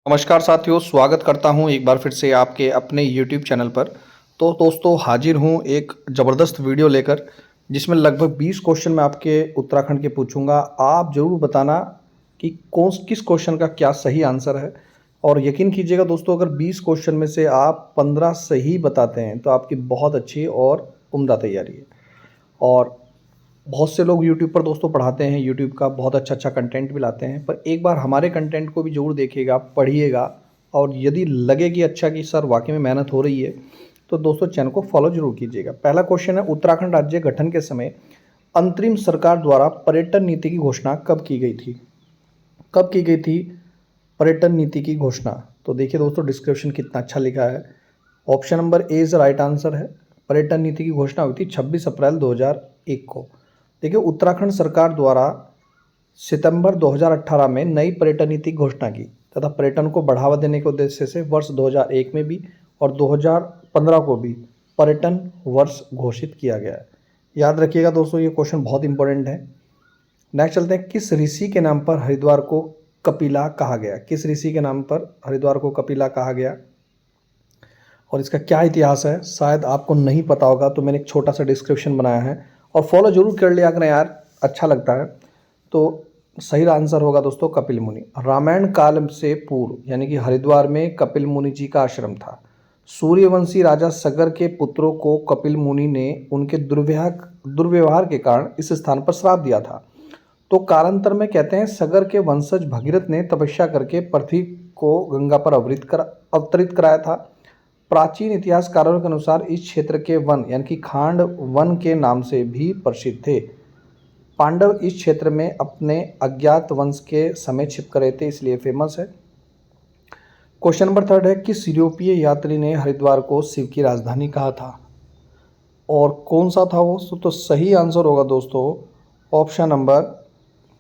नमस्कार साथियों, स्वागत करता हूं एक बार फिर से आपके अपने YouTube चैनल पर। तो दोस्तों हाजिर हूं एक ज़बरदस्त वीडियो लेकर, जिसमें लगभग 20 क्वेश्चन मैं आपके उत्तराखंड के पूछूंगा। आप ज़रूर बताना कि कौन किस क्वेश्चन का क्या सही आंसर है। और यकीन कीजिएगा दोस्तों, अगर 20 क्वेश्चन में से आप 15 सही बताते हैं तो आपकी बहुत अच्छी और उम्दा तैयारी है। और बहुत से लोग यूट्यूब पर दोस्तों पढ़ाते हैं, यूट्यूब का बहुत अच्छा कंटेंट भी लाते हैं, पर एक बार हमारे कंटेंट को भी ज़रूर देखिएगा, पढ़िएगा। और यदि लगे कि अच्छा कि सर वाकई में मेहनत हो रही है, तो दोस्तों चैनल को फॉलो जरूर कीजिएगा। पहला क्वेश्चन है, उत्तराखंड राज्य गठन के समय अंतरिम सरकार द्वारा पर्यटन नीति की घोषणा कब की गई थी? कब की गई थी पर्यटन नीति की घोषणा? तो देखिए दोस्तों, डिस्क्रिप्शन कितना अच्छा लिखा है। Option number A is right answer है। पर्यटन नीति की घोषणा हुई थी 26 अप्रैल 2001 को। देखिए, उत्तराखंड सरकार द्वारा सितंबर 2018 में नई पर्यटन नीति की घोषणा की तथा पर्यटन को बढ़ावा देने के उद्देश्य से वर्ष 2001 में भी और 2015 को भी पर्यटन वर्ष घोषित किया गया है। याद रखिएगा दोस्तों, ये क्वेश्चन बहुत इंपॉर्टेंट है। नेक्स्ट चलते हैं, किस ऋषि के नाम पर हरिद्वार को कपिला कहा गया? किस ऋषि के नाम पर हरिद्वार को कपिला कहा गया और इसका क्या इतिहास है? शायद आपको नहीं पता होगा, तो मैंने एक छोटा सा डिस्क्रिप्शन बनाया है और फॉलो जरूर कर लिया करें यार, अच्छा लगता है। तो सही आंसर होगा दोस्तों कपिल मुनि। रामायण काल से पूर्व यानी कि हरिद्वार में कपिल मुनि जी का आश्रम था। सूर्यवंशी राजा सगर के पुत्रों को कपिल मुनि ने उनके दुर्व्यवहार के कारण इस स्थान पर श्राप दिया था। तो कालांतर में कहते हैं सगर के वंशज भगीरथ ने तपस्या करके पृथ्वी को गंगा पर अवतरित कराया था। प्राचीन इतिहासकारों के अनुसार इस क्षेत्र के वन यानी कि खांड वन के नाम से भी प्रसिद्ध थे। पांडव इस क्षेत्र में अपने अज्ञात वंश के समय छिप कर रहे थे, इसलिए फेमस है। क्वेश्चन नंबर 3 है, किस यूरोपीय यात्री ने हरिद्वार को शिव की राजधानी कहा था और कौन सा था वो? तो सही आंसर होगा दोस्तों ऑप्शन नंबर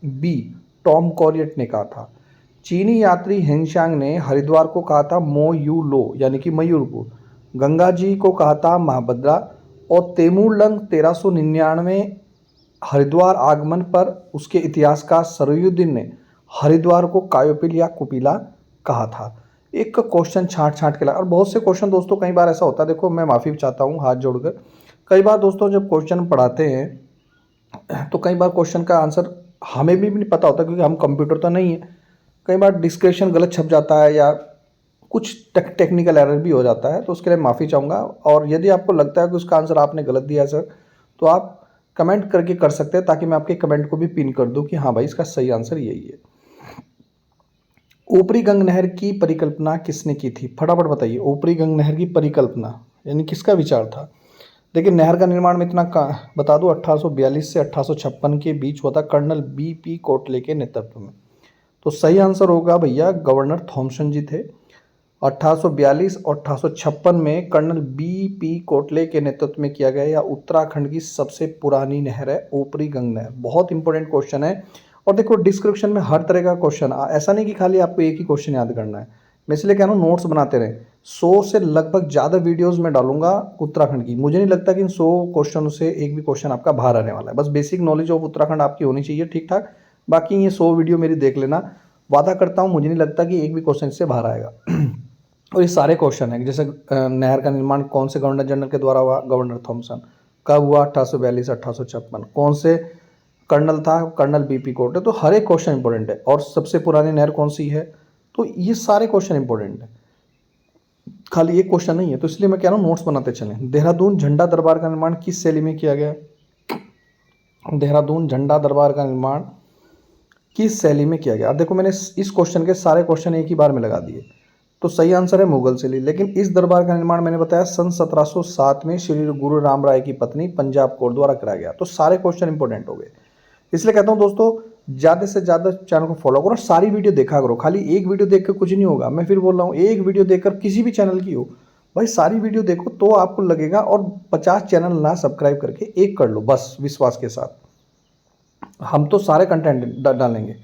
बी, टॉम कॉरियट ने कहा था। चीनी यात्री हेनशांग ने हरिद्वार को कहा था मो यू लो यानी कि मयूरपुर। गंगा जी को कहा था महाभद्रा। और तेमूरलंग 1399 हरिद्वार आगमन पर उसके इतिहासकार सरुयुद्दीन ने हरिद्वार को कायोपिल या कुपिला कहा था। एक क्वेश्चन छांट छांट के ला, और बहुत से क्वेश्चन दोस्तों कई बार ऐसा होता है, देखो मैं माफ़ी चाहता हूँ हाथ जोड़कर। कई बार दोस्तों जब क्वेश्चन पढ़ाते हैं तो कई बार क्वेश्चन का आंसर हमें भी नहीं पता होता, क्योंकि हम कंप्यूटर तो नहीं है। कई बार डिस्क्रिप्शन गलत छप जाता है या कुछ टेक्निकल एरर भी हो जाता है, तो उसके लिए माफ़ी चाहूँगा। और यदि आपको लगता है कि उसका आंसर आपने गलत दिया है सर, तो आप कमेंट करके कर सकते हैं, ताकि मैं आपके कमेंट को भी पिन कर दूं कि हाँ भाई इसका सही आंसर यही है। ऊपरी गंग नहर की परिकल्पना किसने की थी? फटाफट बताइए, ऊपरी गंग नहर की परिकल्पना यानी किसका विचार था? देखिए, नहर का निर्माण में इतना बता दूं, 1842 से 1856 के बीच हुआ था, कर्नल B.P. कोटले के नेतृत्व में। तो सही आंसर होगा भैया, गवर्नर थॉमसन जी थे। 1842 और 1856 में कर्नल B.P. कोटले के नेतृत्व में किया गया। या उत्तराखंड की सबसे पुरानी नहर है ऊपरी गंग नहर। बहुत इंपॉर्टेंट क्वेश्चन है। और देखो, डिस्क्रिप्शन में हर तरह का क्वेश्चन, ऐसा नहीं कि खाली आपको एक ही क्वेश्चन याद करना है। मैं इसलिए कह रहा हूँ नोट्स बनाते रहें। 100 से लगभग ज़्यादा वीडियोस में डालूंगा उत्तराखंड की। मुझे नहीं लगता कि इन 100 क्वेश्चन से एक भी क्वेश्चन आपका बाहर आने वाला है। बस बेसिक नॉलेज ऑफ उत्तराखंड आपकी होनी चाहिए ठीक ठाक। बाकी ये 100 वीडियो मेरी देख लेना, वादा करता हूँ मुझे नहीं लगता कि एक भी क्वेश्चन इससे बाहर आएगा। और ये सारे क्वेश्चन हैं, जैसे नहर का निर्माण कौन से गवर्नर जनरल के द्वारा हुआ? Governor Thomson. कब हुआ? 1842 1856। कौन से कर्नल था? Colonel B.P. कोटले। तो हर एक क्वेश्चन इंपॉर्टेंट है। और सबसे पुरानी नहर कौन सी है? तो ये सारे क्वेश्चन इंपॉर्टेंट है, खाली एक क्वेश्चन नहीं है। तो इसलिए मैं कह रहा हूँ नोट्स बनाते चलें। देहरादून झंडा दरबार का निर्माण किस शैली में किया गया? देहरादून झंडा दरबार का निर्माण किस शैली में किया गया? अब देखो, मैंने इस क्वेश्चन के सारे क्वेश्चन एक ही बार में लगा दिए। तो सही आंसर है मुगल शैली। लेकिन इस दरबार का निर्माण मैंने बताया सन 1707 में श्री गुरु राम राय की पत्नी पंजाब कौर द्वारा कराया गया। तो सारे क्वेश्चन इंपॉर्टेंट हो गए। इसलिए कहता हूं दोस्तों, ज़्यादा से ज़्यादा चैनल को फॉलो करो, सारी वीडियो देखा करो। खाली एक वीडियो देख कर कुछ नहीं होगा। मैं फिर बोल रहा हूँ, एक वीडियो देखकर किसी भी चैनल की हो भाई, सारी वीडियो देखो तो आपको लगेगा। और 50 चैनल ना सब्सक्राइब करके एक कर लो बस, विश्वास के साथ। हम तो सारे कंटेंट डालेंगे।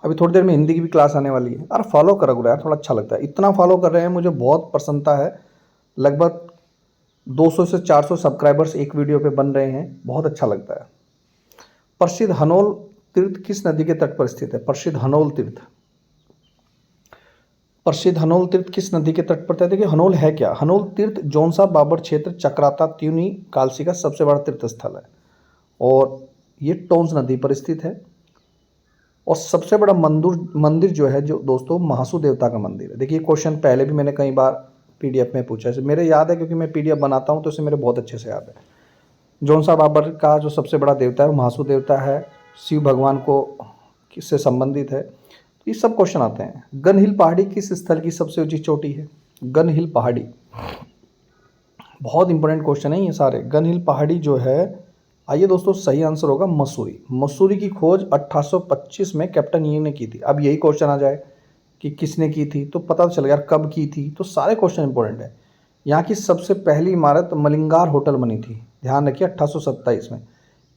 अभी थोड़ी देर में हिंदी की भी क्लास आने वाली है। अरे फॉलो करो यार, थोड़ा अच्छा लगता है। इतना फॉलो कर रहे हैं, मुझे बहुत प्रसन्नता है। लगभग 200 से 400 सब्सक्राइबर्स एक वीडियो पे बन रहे हैं, बहुत अच्छा लगता है। प्रसिद्ध हनोल तीर्थ किस नदी के तट पर स्थित है? प्रसिद्ध हनोल तीर्थ प्रसिद्ध हनोल तीर्थ किस नदी के तट पर था? देखिए हनोल है क्या, हनोल तीर्थ जौनसा, बाबर क्षेत्र, चक्राता, त्यूनी, कालसी का सबसे बड़ा तीर्थ स्थल है और ये टोंस नदी पर स्थित है। और सबसे बड़ा मंदिर मंदिर जो है जो दोस्तों महासू देवता का मंदिर है। देखिए क्वेश्चन पहले भी मैंने कई बार पीडीएफ में पूछा है, मेरे याद है क्योंकि मैं पीडीएफ बनाता हूँ तो इसे मेरे बहुत अच्छे से याद है। जौनसा बाबर का जो सबसे बड़ा देवता है वो महासू देवता है, शिव भगवान को किससे संबंधित है, ये सब क्वेश्चन आते हैं। गन हिल पहाड़ी किस स्थल की सबसे ऊंची चोटी है? गन हिल पहाड़ी बहुत इंपॉर्टेंट क्वेश्चन है ये सारे। गन हिल पहाड़ी जो है, आइए दोस्तों सही आंसर होगा मसूरी। मसूरी की खोज 1825 में कैप्टन ये ने की थी। अब यही क्वेश्चन आ जाए कि किसने की थी तो पता चल गया कब की थी, तो सारे क्वेश्चन इंपॉर्टेंट है। यहाँ की सबसे पहली इमारत मलिंगार होटल बनी थी, ध्यान रखिए 1827 में।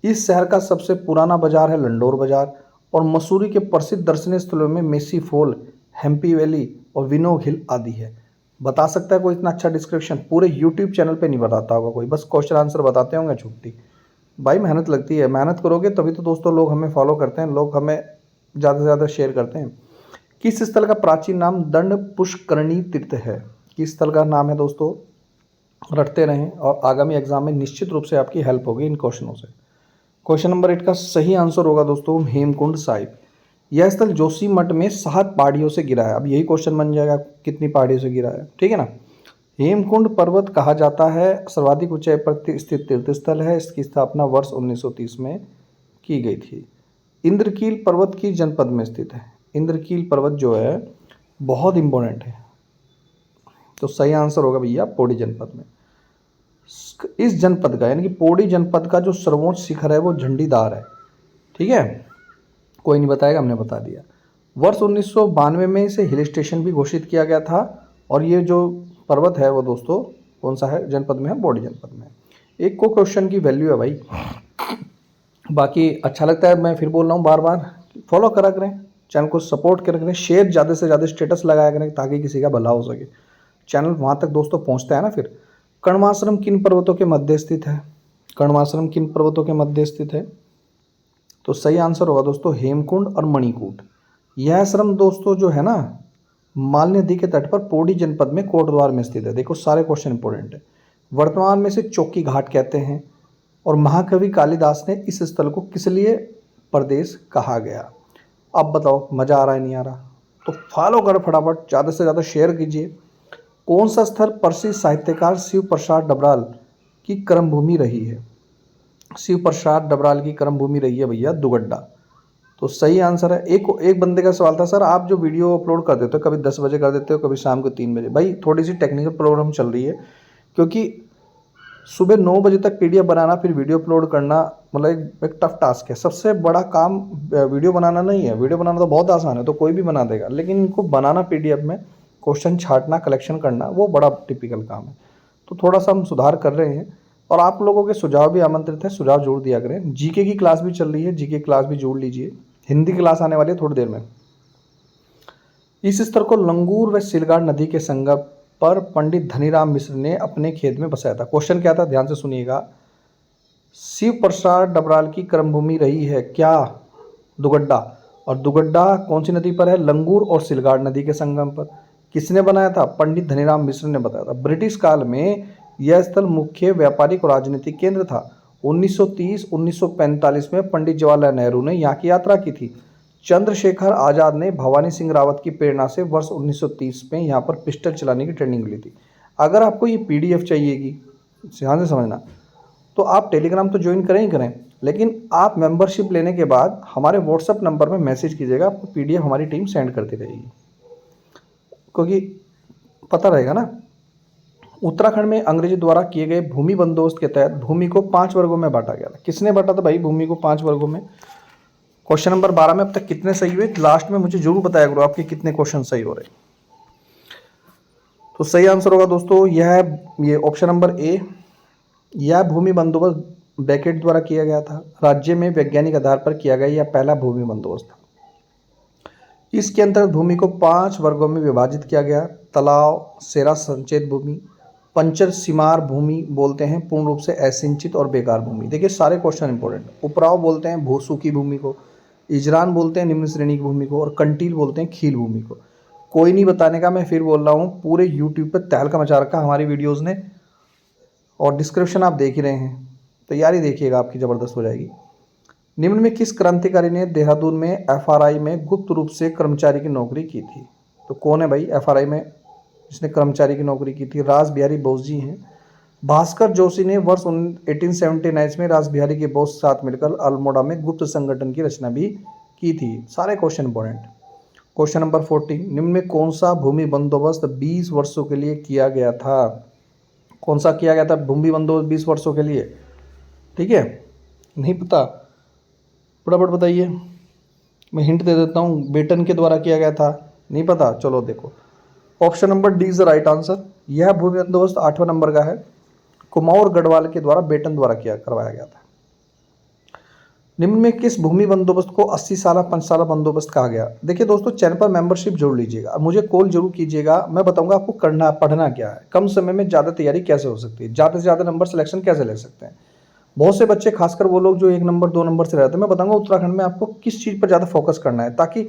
इस शहर का सबसे पुराना बाजार है लंडोर बाजार। और मसूरी के प्रसिद्ध दर्शनीय स्थलों में मेसी फॉल, हेम्पी वैली और विनो हिल आदि है। बता सकता है कोई इतना अच्छा डिस्क्रिप्शन? पूरे यूट्यूब चैनल पे नहीं बताता होगा कोई, बस क्वेश्चन आंसर बताते होंगे छुट्टी। भाई मेहनत लगती है, मेहनत करोगे तभी तो दोस्तों लोग हमें फॉलो करते हैं, लोग हमें ज़्यादा से ज़्यादा शेयर करते हैं। किस स्थल का प्राचीन नाम दंड पुष्करणी तीर्थ है? किस स्थल का नाम है दोस्तों? रटते रहें और आगामी एग्जाम में निश्चित रूप से आपकी हेल्प होगी इन क्वेश्चनों से। क्वेश्चन नंबर 8 का सही आंसर होगा दोस्तों हेमकुंड साहिब। यह स्थल जोशीमठ में 7 पहाड़ियों से गिरा है। अब यही क्वेश्चन बन जाएगा कितनी पहाड़ियों से गिरा है, ठीक है ना। हेमकुंड पर्वत कहा जाता है सर्वाधिक ऊंचाई पर स्थित तीर्थ स्थल है। इसकी स्थापना वर्ष 1930 में की गई थी। इंद्रकील पर्वत की जनपद में स्थित है। इंद्रकील पर्वत जो है बहुत इंपॉर्टेंट है, तो सही आंसर होगा भैया पौड़ी जनपद में। इस जनपद का यानी कि पौड़ी जनपद का जो सर्वोच्च शिखर है वो झंडीदार है, ठीक है। कोई नहीं बताएगा, हमने बता दिया। वर्ष 1992 में इसे हिल स्टेशन भी घोषित किया गया था। और ये जो पर्वत है वो दोस्तों कौन सा है जनपद में है? पौड़ी जनपद में। एक को क्वेश्चन की वैल्यू है भाई। बाकी अच्छा लगता है, मैं फिर बोल रहा हूँ बार बार, फॉलो करा करें चैनल को, सपोर्ट करा करें, शेयर ज़्यादा से ज़्यादा स्टेटस लगाया करें ताकि किसी का भला हो सके। चैनल वहाँ तक दोस्तों पहुँचता है ना। फिर कर्णवाश्रम किन पर्वतों के मध्य स्थित है? कर्णवाश्रम किन पर्वतों के मध्य स्थित है? तो सही आंसर होगा दोस्तों हेमकुंड और मणिकूट। यह आश्रम दोस्तों जो है ना माल नदी के तट पर पौड़ी जनपद में कोटद्वार में स्थित है। देखो सारे क्वेश्चन इंपॉर्टेंट है। वर्तमान में से चौकी घाट कहते हैं। और महाकवि कालिदास ने इस स्थल को किस लिए प्रदेश कहा गया? अब बताओ मज़ा आ रहा है नहीं आ रहा? तो फॉलो करो फटाफट, ज़्यादा से ज़्यादा शेयर कीजिए। कौन सा स्थल प्रसिद्ध साहित्यकार शिव प्रसाद डबराल की कर्मभूमि रही है? शिव प्रसाद डबराल की कर्मभूमि रही है भैया दुगड्डा। तो सही आंसर है। एक बंदे का सवाल था, सर आप जो वीडियो अपलोड कर देते हो कभी 10 बजे कर देते हो, कभी शाम को 3 बजे। भाई थोड़ी सी टेक्निकल प्रॉब्लम चल रही है, क्योंकि सुबह 9 बजे तक पीडीएफ बनाना फिर वीडियो अपलोड करना मतलब एक टफ टास्क है। सबसे बड़ा काम वीडियो बनाना नहीं है, वीडियो बनाना तो बहुत आसान है, तो कोई भी बना देगा, लेकिन इनको बनाना पीडीएफ में क्वेश्चन छांटना, कलेक्शन करना वो बड़ा टिपिकल काम है। तो थोड़ा सा हम सुधार कर रहे हैं और आप लोगों के सुझाव भी आमंत्रित है, सुझाव जोड़ दिया करें। जीके की क्लास भी चल रही है, जीके क्लास भी जोड़ लीजिए। हिंदी क्लास आने वाली है थोड़ी देर में। इस स्थल को लंगूर व सिलगाड़ नदी के संगम पर पंडित धनीराम मिश्र ने अपने खेत में बसाया था। क्वेश्चन क्या था ध्यान से सुनिएगा। शिव प्रसाद डबराल की कर्मभूमि रही है क्या? दुगड्डा। और दुगड्डा कौन सी नदी पर है? लंगूर और सिलगाड़ नदी के संगम पर। किसने बनाया था? पंडित धनीराम मिश्र ने बताया था। ब्रिटिश काल में यह स्थल मुख्य व्यापारिक और राजनीतिक केंद्र था। 1930-1945 में पंडित जवाहरलाल नेहरू ने यहाँ की यात्रा की थी। चंद्रशेखर आज़ाद ने भवानी सिंह रावत की प्रेरणा से वर्ष 1930 में यहाँ पर पिस्टल चलाने की ट्रेनिंग ली थी। अगर आपको ये पीडीएफ चाहिएगी, ध्यान से समझना, तो आप टेलीग्राम तो ज्वाइन करें ही करें, लेकिन आप मेंबरशिप लेने के बाद हमारे व्हाट्सएप नंबर में मैसेज कीजिएगा, आपको पीडीएफ हमारी टीम सेंड करती रहेगी, क्योंकि पता रहेगा ना। उत्तराखंड में अंग्रेजी द्वारा किए गए भूमि बंदोबस्त के तहत भूमि को 5 वर्गों में बांटा गया था। किसने बांटा था भाई भूमि को 5 वर्गों में? क्वेश्चन नंबर 12 में अब तक कितने सही हुए लास्ट में मुझे जरूर बताया करो आपके कितने क्वेश्चन सही हो रहे। तो सही आंसर होगा दोस्तों ये ऑप्शन नंबर ए। यह भूमि बंदोबस्त बेकेट द्वारा किया गया था। राज्य में वैज्ञानिक आधार पर किया गया यह पहला भूमि बंदोबस्त था। इसके अंतर्गत भूमि को 5 वर्गों में विभाजित किया गया। तालाब, सेरा संचेत भूमि, पंचर सीमार भूमि बोलते हैं पूर्ण रूप से असिंचित और बेकार भूमि। देखिए सारे क्वेश्चन इंपॉर्टेंट। उपराव बोलते हैं भूसूखी भूमि को, इजरान बोलते हैं निम्न श्रेणी की भूमि को, और कंटील बोलते हैं खील भूमि को। कोई नहीं बताने का, मैं फिर बोल रहा हूँ, पूरे यूट्यूब पे तहलका मचा रखा हमारी वीडियोज़ ने, और डिस्क्रिप्शन आप देख ही रहे हैं, तैयारी देखिएगा आपकी ज़बरदस्त हो जाएगी। निम्न में किस क्रांतिकारी ने देहरादून में एफआरआई में गुप्त रूप से कर्मचारी की नौकरी की थी? तो कौन है भाई एफआरआई में जिसने कर्मचारी की नौकरी की थी? रास बिहारी बोस जी हैं। भास्कर जोशी ने वर्ष 1879 में रास बिहारी के बोस के साथ मिलकर अल्मोड़ा में गुप्त संगठन की रचना भी की थी। सारे क्वेश्चन इंपॉर्टेंट। क्वेश्चन नंबर 14, निम्न में कौन सा भूमि बंदोबस्त 20 वर्षों के लिए किया गया था? कौन सा किया गया था भूमि बंदोबस्त 20 वर्षों के लिए? ठीक है, नहीं पता फटाफट बताइए, मैं हिंट दे देता हूँ, बेटन के द्वारा किया गया था। नहीं पता, चलो देखो, option number D is the right answer. यह भूमि बंदोबस्त 8वें नंबर का है, कुमाऊं और गढ़वाल के द्वारा बेटन द्वारा करवाया गया था। निम्न में किस भूमि बंदोबस्त को 80 साल पंचसाला बंदोबस्त कहा गया? देखिए दोस्तों, चैनल पर मेंबरशिप जोड़ लीजिएगा, मुझे कॉल जरूर कीजिएगा, मैं बताऊंगा आपको करना पढ़ना क्या है, कम समय में ज़्यादा तैयारी कैसे हो सकती है, ज़्यादा से ज़्यादा नंबर सिलेक्शन कैसे ले सकते हैं। बहुत से बच्चे, खासकर वो लोग जो 1 नंबर 2 नंबर से रहते हैं, मैं बताऊंगा उत्तराखंड में आपको किस चीज़ पर ज़्यादा फोकस करना है, ताकि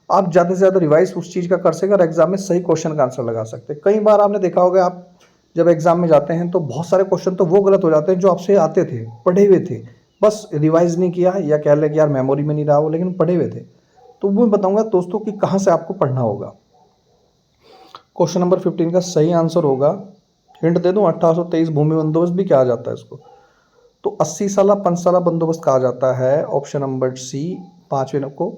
आप ज़्यादा से ज़्यादा रिवाइज उस चीज़ का कर सकें और एग्जाम में सही क्वेश्चन का आंसर लगा सकते हैं। कई बार आपने देखा होगा, आप जब एग्जाम में जाते हैं तो बहुत सारे क्वेश्चन तो वो गलत हो जाते हैं जो आपसे आते थे, पढ़े हुए थे, बस रिवाइज नहीं किया, या कह लें कि यार मेमोरी में नहीं रहा वो, लेकिन पढ़े हुए थे। तो वो मैं बताऊंगा दोस्तों कि कहाँ से आपको पढ़ना होगा। क्वेश्चन नंबर 15 का सही आंसर होगा, हिंट दे दूं, 1823 भूमि बंदोबस्त भी कहा जाता है इसको। तो 80 साला पंचसाला बंदोबस्त कहा जाता है। ऑप्शन नंबर सी 5वें को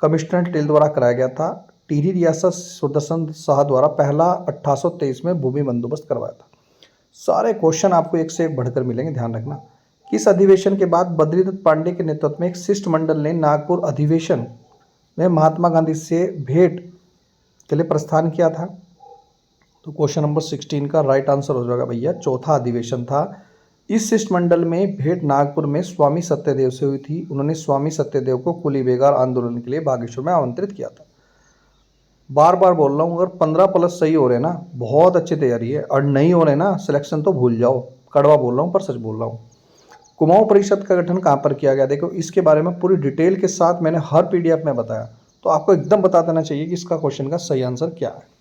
कमिश्नर टेल द्वारा कराया गया था। टिहरी रियासत सुदर्शन शाह द्वारा पहला 1823 में भूमि बंदोबस्त करवाया था। सारे क्वेश्चन आपको एक से एक बढ़कर मिलेंगे, ध्यान रखना। किस अधिवेशन के बाद बद्रीदत्त पांडे के नेतृत्व में एक शिष्टमंडल ने नागपुर अधिवेशन में महात्मा गांधी से भेंट के लिए प्रस्थान किया था? तो क्वेश्चन नंबर 16 का राइट आंसर हो जाएगा भैया, चौथा अधिवेशन था। इस शिष्टमंडल में भेंट नागपुर में स्वामी सत्यदेव से हुई थी। उन्होंने स्वामी सत्यदेव को कुली बेगार आंदोलन के लिए बागेश्वर में आमंत्रित किया था। बार बार बोल रहा हूँ, अगर 15 प्लस सही हो रहे ना, बहुत अच्छी तैयारी है, और नहीं हो रहे ना सिलेक्शन, तो भूल जाओ। कड़वा बोल रहा हूँ पर सच बोल रहा हूँ। कुमाऊं परिषद का गठन कहाँ पर किया गया? देखो, इसके बारे में पूरी डिटेल के साथ मैंने हर पीडीएफ में बताया, तो आपको एकदम बता देना चाहिए कि इसका क्वेश्चन का सही आंसर क्या है।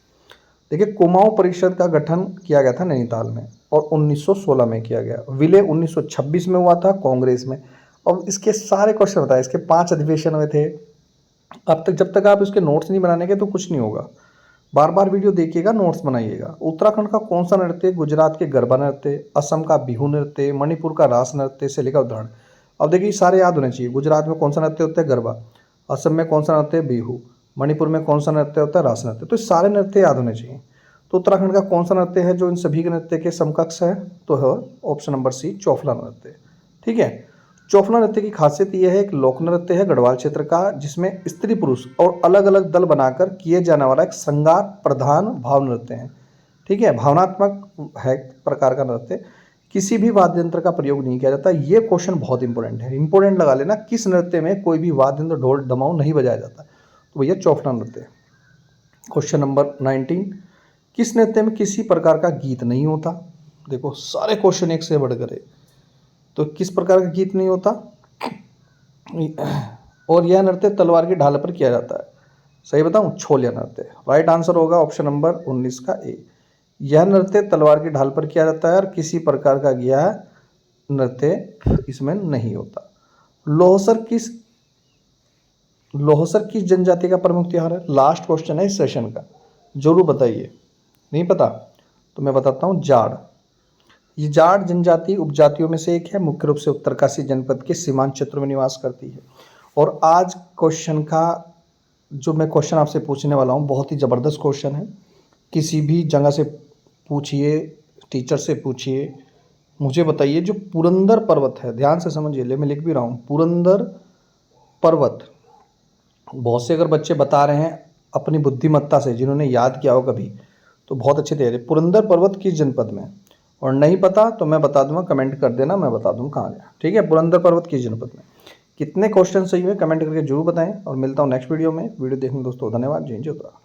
देखिए, कुमाऊं परिषद का गठन किया गया था नैनीताल में, और 1916 में किया गया। विलय 1926 में हुआ था कांग्रेस में। अब इसके सारे क्वेश्चन बताए, इसके 5 अधिवेशन हुए थे। अब तक जब तक आप इसके नोट्स नहीं बनाने के तो कुछ नहीं होगा। बार बार वीडियो देखिएगा, नोट्स बनाइएगा। उत्तराखंड का कौन सा नृत्य, गुजरात के गरबा नृत्य, असम का बिहू नृत्य, मणिपुर का रास नृत्य से लेकर उदाहरण। अब देखिए, सारे याद होने चाहिए। गुजरात में कौन सा नृत्य होता है? गरबा। असम में कौन सा नृत्य है? बिहू। मणिपुर में कौन सा नृत्य होता है? रास नृत्य। तो सारे नृत्य याद होने चाहिए। तो उत्तराखंड का कौन सा नृत्य है जो इन सभी के नृत्य के समकक्ष है? तो है ऑप्शन नंबर सी, चौफला नृत्य। ठीक है, चौफला नृत्य की खासियत यह है, एक लोक नृत्य है गढ़वाल क्षेत्र का, जिसमें स्त्री पुरुष और अलग अलग दल बनाकर किए जाने वाला एक श्रृंगार प्रधान भाव नृत्य है। ठीक है, भावनात्मक है प्रकार का नृत्य। किसी भी वाद्य यंत्र का प्रयोग नहीं किया जाता। ये क्वेश्चन बहुत इंपॉर्टेंट है, इंपॉर्टेंट लगा लेना। किस नृत्य में कोई भी वाद्य यंत्र, ढोल दमाऊ नहीं बजाया जाता? तो भैया चौफला नृत्य। क्वेश्चन नंबर 19, किस नृत्य में किसी प्रकार का गीत नहीं होता? देखो, सारे क्वेश्चन एक से बढ़कर है। तो किस प्रकार का गीत नहीं होता? और यह नृत्य तलवार की ढाल पर किया जाता है। सही बताऊं? छोलिया नृत्य। राइट आंसर होगा ऑप्शन नंबर 19 का ए। यह नृत्य तलवार की ढाल पर किया जाता है, और किसी प्रकार का यह नृत्य इसमें नहीं होता। लोहसर किस जनजाति का प्रमुख त्योहार है? लास्ट क्वेश्चन है इस सेशन का, जरूर बताइए। नहीं पता तो मैं बताता हूँ, जाड़। ये जाट जनजाति उपजातियों में से एक है, मुख्य रूप से उत्तरकाशी जनपद के सीमांत क्षेत्रों में निवास करती है। और आज क्वेश्चन का जो मैं क्वेश्चन आपसे पूछने वाला हूँ, बहुत ही ज़बरदस्त क्वेश्चन है। किसी भी जगह से पूछिए, टीचर से पूछिए, मुझे बताइए, जो पुरंदर पर्वत है, ध्यान से समझिए, ले मैं लिख भी रहा हूँ, पुरंदर पर्वत। बहुत से अगर बच्चे बता रहे हैं अपनी बुद्धिमत्ता से, जिन्होंने याद किया हो कभी, तो बहुत अच्छे तैयारी। पुरंदर पर्वत किस जनपद में? और नहीं पता तो मैं बता दूंगा, कमेंट कर देना, मैं बता दूंगा कहाँ गया। ठीक है, पुरंदर पर्वत किस जनपद में? कितने क्वेश्चन सही हुए कमेंट करके जरूर बताएं, और मिलता हूँ नेक्स्ट वीडियो में। वीडियो देखने दोस्तों धन्यवाद। जय हिंद, जय उत्तराखंड।